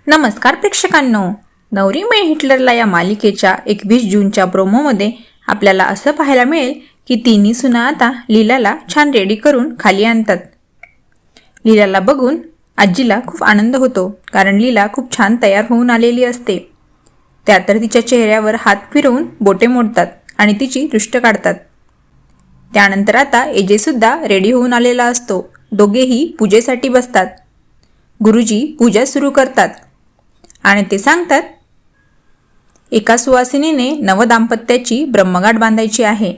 नमस्कार प्रेक्षकांनो, नवरी मिळे हिटलरला या मालिकेच्या 21 जूनच्या प्रोमोमध्ये आपल्याला असं पाहायला मिळेल की तिन्ही सुना आता लीलाला छान रेडी करून खाली आणतात। लीलाला बघून आजीला खूप आनंद होतो, कारण लीला खूप छान तयार होऊन आलेली असते। त्या तर तिच्या चेहऱ्यावर हात फिरवून बोटे मोडतात आणि तिची दृष्ट काढतात। त्यानंतर आता एजे सुद्धा रेडी होऊन आलेला असतो। दोघेही पूजेसाठी बसतात। गुरुजी पूजा सुरू करतात आणि ते सांगतात, एका सुवासिनीने नवदाम्पत्याची ब्रह्मगाठ बांधायची आहे।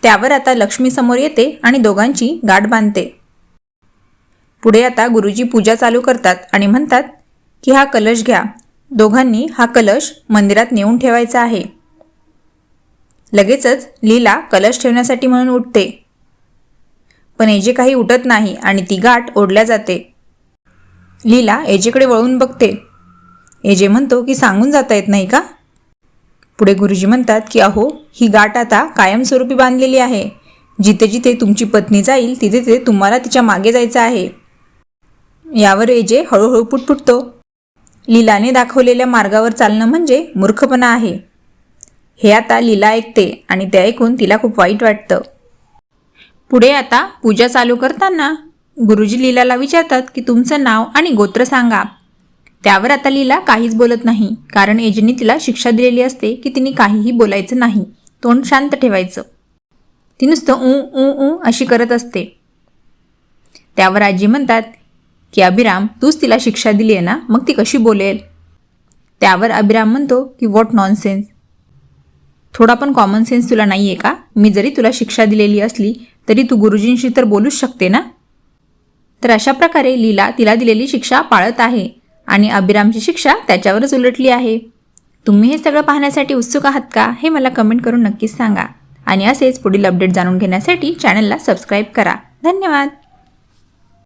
त्यावर आता लक्ष्मी समोर येते आणि दोघांची गाठ बांधते। पुढे आता गुरुजी पूजा चालू करतात आणि म्हणतात की हा कलश घ्या, दोघांनी हा कलश मंदिरात नेऊन ठेवायचा आहे। लगेचच लीला कलश ठेवण्यासाठी म्हणून उठते, पण एजे काही उठत नाही आणि ती गाठ ओढल्या जाते। लीला एजेकडे वळून बघते। एजे म्हणतो की सांगून जाता येत नाही का? पुढे गुरुजी म्हणतात की अहो, ही गाठ आता कायमस्वरूपी बांधलेली आहे। जिथे जिथे तुमची पत्नी जाईल तिथे तिथे तुम्हाला तिच्या मागे जायचं आहे। यावर एजे हळूहळू पुटपुटतो, लीलाने दाखवलेल्या मार्गावर चालणं म्हणजे मूर्खपणा आहे। हे आता लीला ऐकते आणि ते ऐकून तिला खूप वाईट वाटतं। पुढे आता पूजा चालू करताना गुरुजी लीलाला विचारतात की तुमचं नाव आणि गोत्र सांगा। त्यावर आता लीला काहीच बोलत नाही, कारण एजेने तिला शिक्षा दिलेली असते की तिने काहीही बोलायचं नाही, तोंड शांत ठेवायचं। ती नुसतं ऊ ऊ ऊ अशी करत असते। त्यावर आजी म्हणतात की अभिराम, तूच तिला शिक्षा दिली आहे ना, मग ती कशी बोलेल? त्यावर अभिराम म्हणतो की व्हॉट नॉनसेन्स, थोडा पण कॉमन सेन्स तुला नाही आहे का? मी जरी तुला शिक्षा दिलेली असली तरी तू गुरुजींशी तर बोलूच शकते ना। तर अशा प्रकारे लीला तिला दिलेली शिक्षा पाळत आहे आणि अभिरामची शिक्षा त्याच्यावरच उलटली आहे। तुम्ही हे सगळं पाहण्यासाठी उत्सुक आहात का? हे मला कमेंट करून नक्कीच सांगा आणि असेच पुढील अपडेट जाणून घेण्यासाठी चॅनलला सबस्क्राईब करा। धन्यवाद।